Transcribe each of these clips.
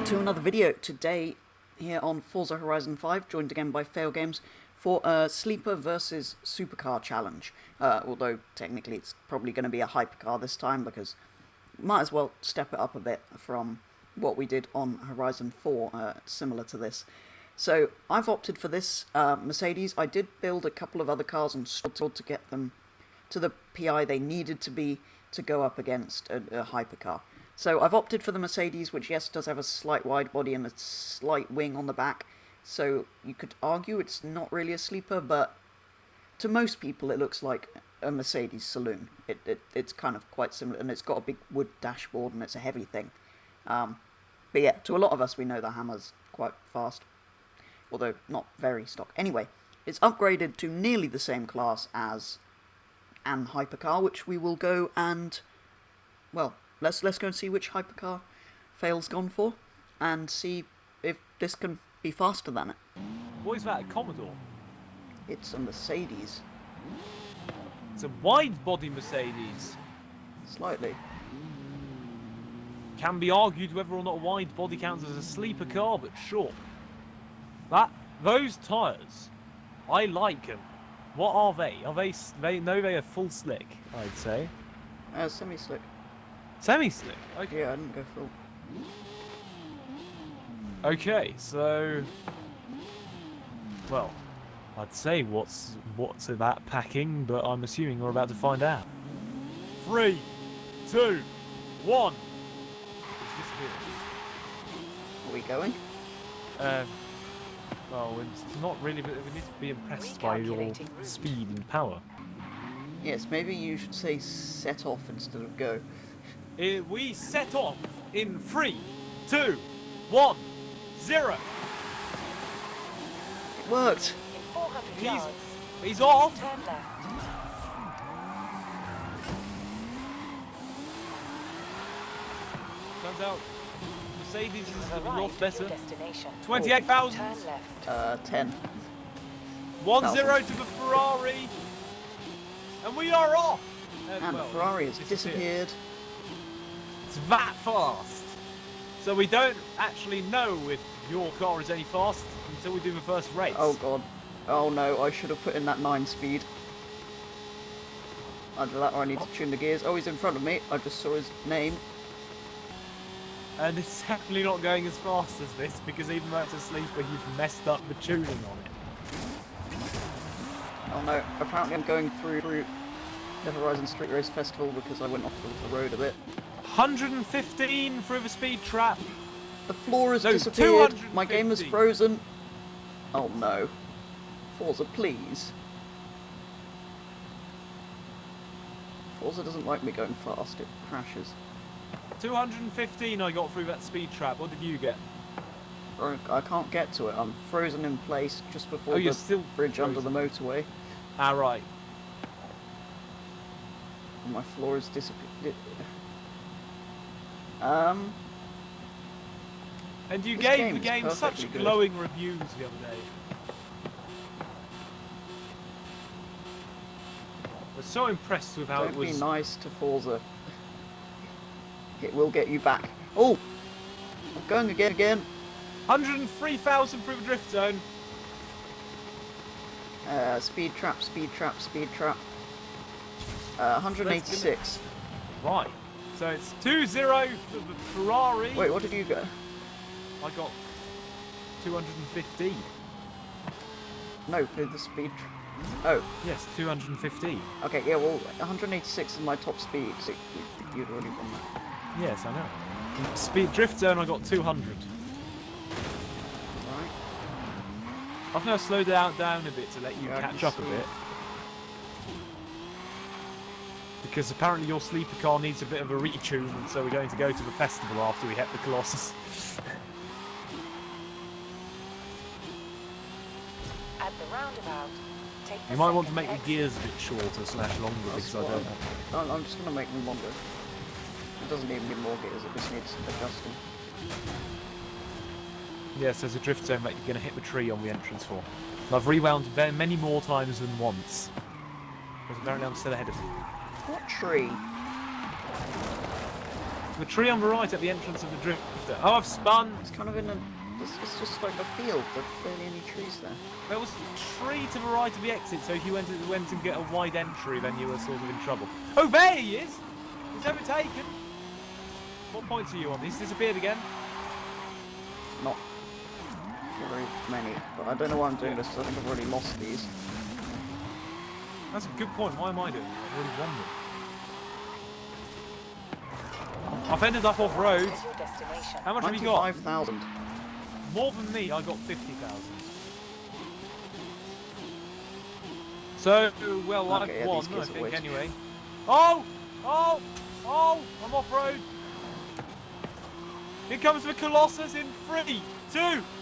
to another video today here on Forza Horizon 5, joined again by Failgames for a Sleeper versus Supercar challenge. Although technically it's probably going to be a hypercar this time because might as well step it up a bit from what we did on Horizon 4, similar to this. So I've opted for this Mercedes. I did build a couple of other cars and struggled to get them to the PI they needed to be to go up against a hypercar. So I've opted for the Mercedes, which yes does have a slight wide body and a slight wing on the back, so you could argue it's not really a sleeper, but to most people it looks like a Mercedes saloon. It's kind of quite similar, and it's got a big wood dashboard and it's a heavy thing. But yeah, to a lot of us we know the Hammer's quite fast, although not very stock. Anyway, it's upgraded to nearly the same class as an hypercar, which we will go and, well, let's go and see which hypercar Fail's gone for, and see if this can be faster than it. What is that, a Commodore? It's a Mercedes. It's a wide-body Mercedes. Slightly. Can be argued whether or not a wide body counts as a sleeper car, but sure. Those tyres, I like them. What are they? Are they are full slick, I'd say. Semi-slick. Semi-slick? Okay. Yeah, I didn't go full. Okay, so... well, I'd say what's that packing, but I'm assuming we're about to find out. 3, 2, 1. Are we going? Well, it's not really, but we need to be impressed by your speed and power. Yes, maybe you should say set off instead of go. We set off in 3, 2, 1, 0. It worked! In 400 yards, He's off! turn left. Turns out Mercedes is a Arrive lot at better. your destination. 28,000. Turn left. 10. 1-0 to the Ferrari. And we are off! And the Ferrari has disappeared. It's that fast. So we don't actually know if your car is any fast until we do the first race. Oh god. Oh no, I should have put in that 9 speed. Either that or I need to tune the gears. Oh, he's in front of me. I just saw his name. And it's definitely not going as fast as this, because even though it's a sleeper, you've messed up the tuning on it. Oh no, apparently I'm going through the Horizon Street Race Festival because I went off the road a bit. 115 through the speed trap. The floor has No, disappeared. My 250. game is frozen. Oh no. Forza, please. Forza doesn't like me going fast, it crashes. 215 I got through that speed trap. What did you get? I can't get to it. I'm frozen in place just before Oh, you're the still bridge frozen. under the motorway. Ah, right. And my floor has disappeared. And you This gave the game game is such perfectly good. glowing reviews the other day. We're so impressed with how Don't it was. be nice to Forza. It will get you back. Oh! I'm going again. 103,000 through the drift zone. Speed trap. 186. Right. So it's 2-0 for the Ferrari. Wait, what did you go? I got 215. No, for the speed. Oh, Yes, 215. okay, yeah, well, 186 is my top speed, so you'd already won that. Yes, I know. Speed drift zone, I got 200. Right. I've now slowed it down a bit to let you Yeah, I catch can up a see. bit. Because apparently your sleeper car needs a bit of a retune, and so we're going to go to the festival after we hit the Colossus. At the roundabout, take the You might want to second make the exit. gears a bit shorter / longer, That's because I what don't know. I'm just going to make them longer. It doesn't even need more gears, it just needs adjusting. Yes, there's a drift zone that you're going to hit the tree on the entrance for. And I've rewound many more times than once. Because apparently I'm still ahead of you. What tree? The tree on the right at the entrance of the drifter. Oh, I've spun! It's kind of in a... It's just like a field. There's barely any trees there. There was a tree to the right of the exit, so if you went and get a wide entry, then you were sort of in trouble. Oh, there he is! He's overtaken! What points are you on? He's disappeared again? Not very many, but I don't know why I'm doing this, I think I've already lost these. That's a good point. Why am I doing it? I've already won them. I've ended up off-road. Is your destination. How much have you got? 95,000. More than me, I got 50,000. So, well, Okay, I've yeah, won, these I kids are think, way too- anyway. Oh! Oh! Oh! I'm off-road! Here comes the Colossus in 3, 2,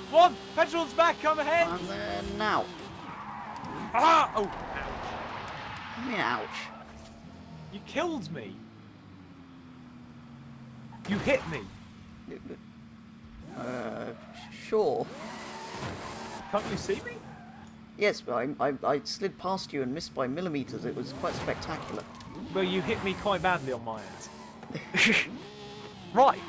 1! Petrol's back, come ahead! And then now. Ah! Oh! Ouch. I mean, ouch. You killed me! You hit me! Sure. Can't you see me? Yes, but I slid past you and missed by millimeters. It was quite spectacular. Well, you hit me quite badly on my end. Right.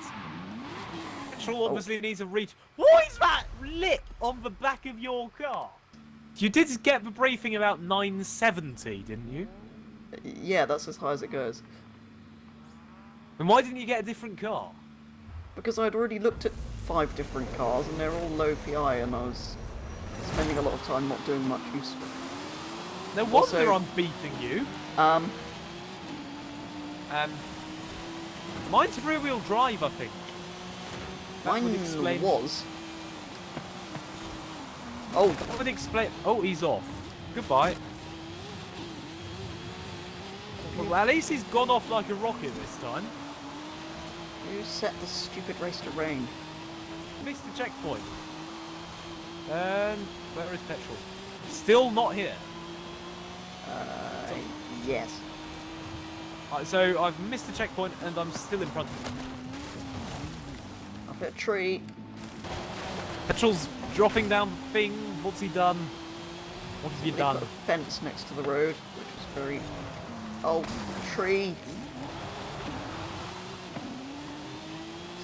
Petrol obviously needs a reach. What is that lip on the back of your car? You did get the briefing about 970, didn't you? Yeah, that's as high as it goes. And why didn't you get a different car? Because I'd already looked at 5 different cars and they're all low PI, and I was spending a lot of time not doing much useful. No wonder Also- I'm beating you. Um, And mine's rear-wheel drive, I think. That mine would explain. was. Oh, That would explain. Oh, he's off. Goodbye. Well, at least he's gone off like a rocket this time. you set the stupid race to rain. Missed the checkpoint. And where is Petrol? Still not here. Yes. So I've missed the checkpoint and I'm still in front of him. I've hit a tree. Petrol's dropping down the thing. What's he done? What have you They done? put a fence next to the road, which is very... Oh, tree.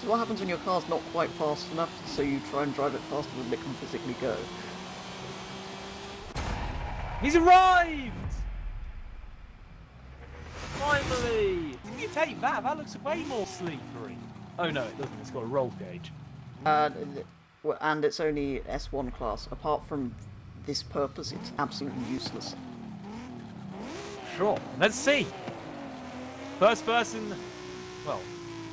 So what happens when your car's not quite fast enough, so you try and drive it faster than it can physically go? He's arrived! Finally! Didn't you take that? That looks way more sleepery. Oh no, it doesn't. It's got a roll gauge. And it's only S1 class. Apart from this purpose, it's absolutely useless. Sure. Let's see. First person, well,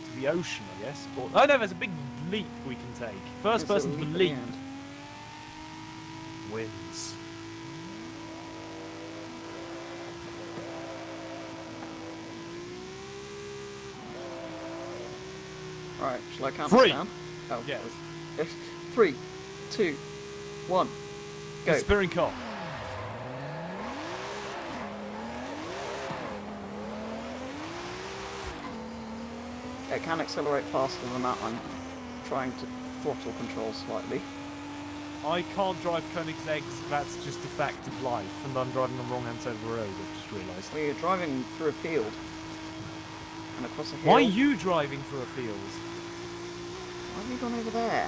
to the ocean, I guess. Or, oh no, there's a big leap we can take. First There's a person to at the leap end. wins. Right, shall I count 3. this down? Oh, Yes. 3, 2, 1, go. The spearing car. It can accelerate faster than that. I'm trying to throttle control slightly. I can't drive Koenigsegg's, that's just a fact of life, and I'm driving on the wrong hand side of the road, I've just realised. Well, you're driving through a field and across a hill. Why are you driving through a field? Why have you gone over there?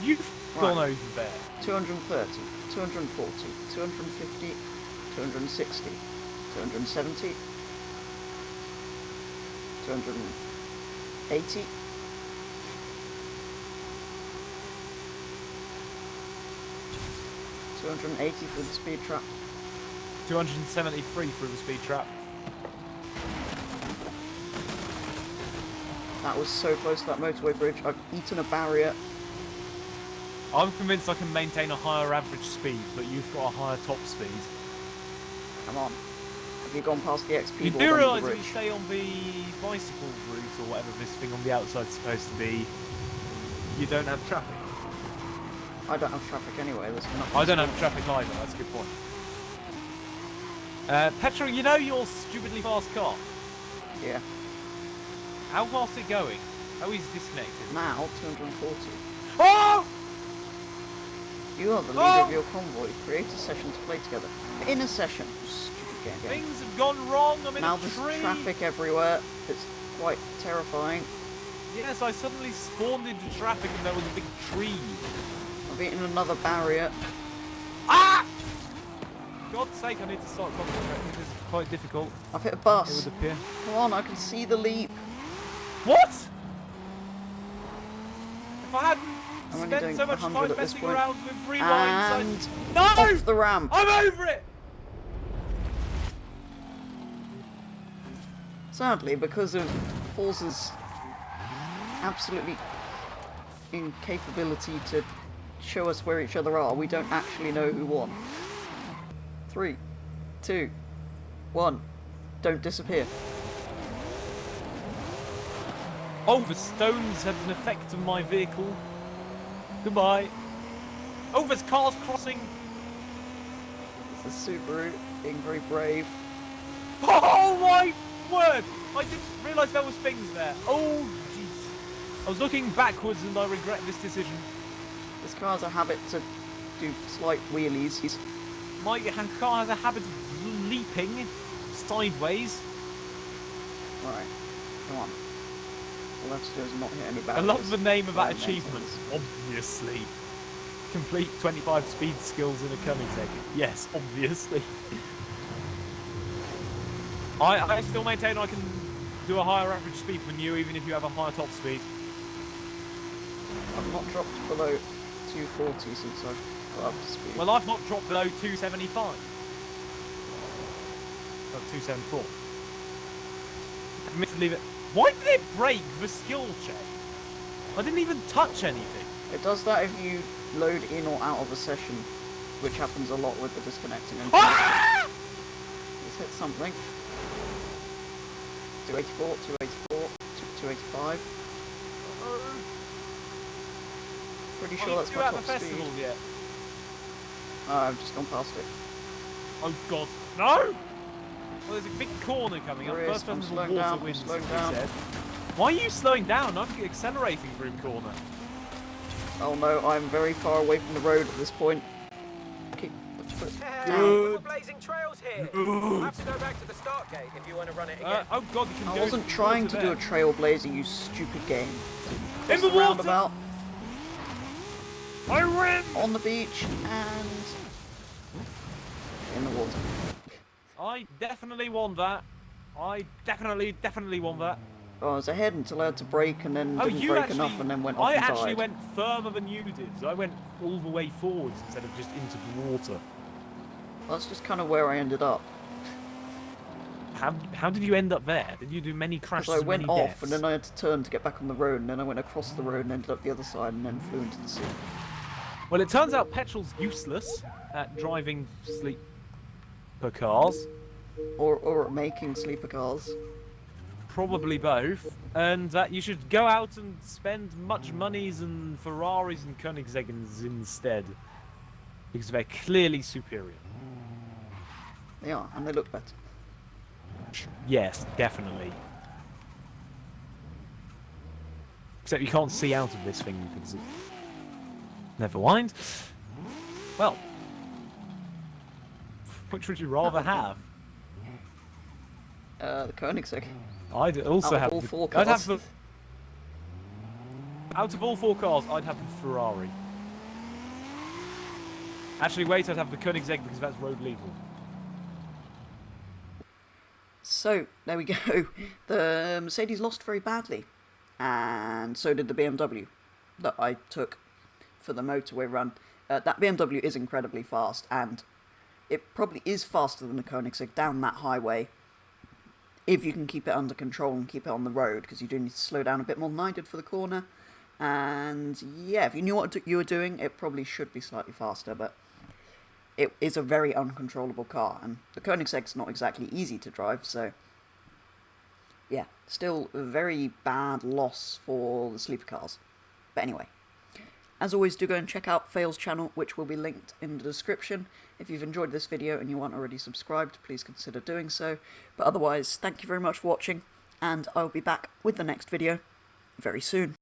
You've gone over there. 230, 240, 250, 260, 270, 280. 280 for the speed trap. 273 through the speed trap. That was so close to that motorway bridge. I've eaten a barrier. I'm convinced I can maintain a higher average speed, but you've got a higher top speed. Come on. Have you gone past the XP You board do under realise the if bridge? you stay on the bicycle route or whatever this thing on the outside is supposed to be, you don't have traffic. I don't have traffic anyway. There's nothing. I don't have traffic either, that's a good point. Petrol, you know your stupidly fast car? Yeah. How fast is it going? How is it disconnected? Now 240. Oh! You are the leader of your convoy. Create a session to play together. In a session. Stupid game. Things have gone wrong, I'm in Now a there's tree! traffic everywhere. It's quite terrifying. Yes, I suddenly spawned into traffic and there was a big tree. I've eaten another barrier. Ah! God's sake, I need to start concentrating. This is quite difficult. I've hit a It bus. would appear. Come on, I can see the leap. What? If I hadn't I'm only spent doing so much 100 time at this messing point. around with rewinds, And No! off the ramp. I'm over it! Sadly, because of Forza's absolutely incapability to show us where each other are, we don't actually know who won. 3, 2, 1. Don't disappear. Oh, the stones had an effect on my vehicle. Goodbye. Oh, there's cars crossing. This is Subaru being very brave. Oh my word! I didn't realise there was things there. Oh, jeez. I was looking backwards and I regret this decision. This car has a habit to do slight wheelies. My car has a habit of leaping sideways. Right, come on. All I have to do is not hit any I barriers. love the name of that Right, achievement. maintenance. Obviously. Complete 25 speed skills in a Koenigsegg. Yes, obviously. I still maintain I can do a higher average speed than you, even if you have a higher top speed. I've not dropped below 240 since I've got up to speed. Well, I've not dropped below 275. Oh, 274. Admittedly, why did it break the skill check? I didn't even touch anything. It does that if you load in or out of a session, which happens a lot with the disconnecting. And Ah! let's hit something. 284, 284, 285. Pretty sure that's you my at top the festival speed. yet? I've just gone past it. Oh god, no! Well, there's a big corner coming up. There is. First I'm person to slowing water down, I'm wins, slowing as they down. said. Why are you slowing down? I'm accelerating through the corner. Oh no, I'm very far away from the road at this point. Keep the foot down. We're blazing trails here. You have to go back to the start gate if you want to run it again. Oh god, you can I go wasn't through trying water to do a there. trailblazer, you stupid game. In Cross the water! roundabout, I win! on the beach, and in the water. I definitely won that. I definitely won that. Oh, I was ahead until I had to brake and then didn't brake enough and then went off I and actually died. went further than you did. So I went all the way forwards instead of just into the water. That's just kind of where I ended up. How did you end up there? Did you do many crashes? So I and went many off deaths? and then I had to turn to get back on the road and then I went across the road and ended up the other side and then flew into the sea. Well, it turns out Petrol's useless at driving sleeper cars. Or making sleeper cars. Probably both. And that you should go out and spend much monies and Ferraris and Koenigseggans instead. Because they're clearly superior. They are, and they look better. Yes, definitely. Except you can't see out of this thing because it... Never mind. Well. Which would you rather have? The Koenigsegg. I'd also Out of have all the... four I'd have cars. the... Out of all four cars, I'd have the Ferrari. Actually, wait, I'd have the Koenigsegg because that's road legal. So, there we go. The Mercedes lost very badly. And so did the BMW that I took for the motorway run. That BMW is incredibly fast, and it probably is faster than the Koenigsegg down that highway. If you can keep it under control and keep it on the road, because you do need to slow down a bit more than I did for the corner. And yeah, if you knew what you were doing, it probably should be slightly faster, but it is a very uncontrollable car, and the Koenigsegg's not exactly easy to drive, so yeah, still a very bad loss for the sleeper cars. But anyway, as always, do go and check out Fail's channel, which will be linked in the description. If you've enjoyed this video and you aren't already subscribed, please consider doing so. But otherwise, thank you very much for watching, and I'll be back with the next video very soon.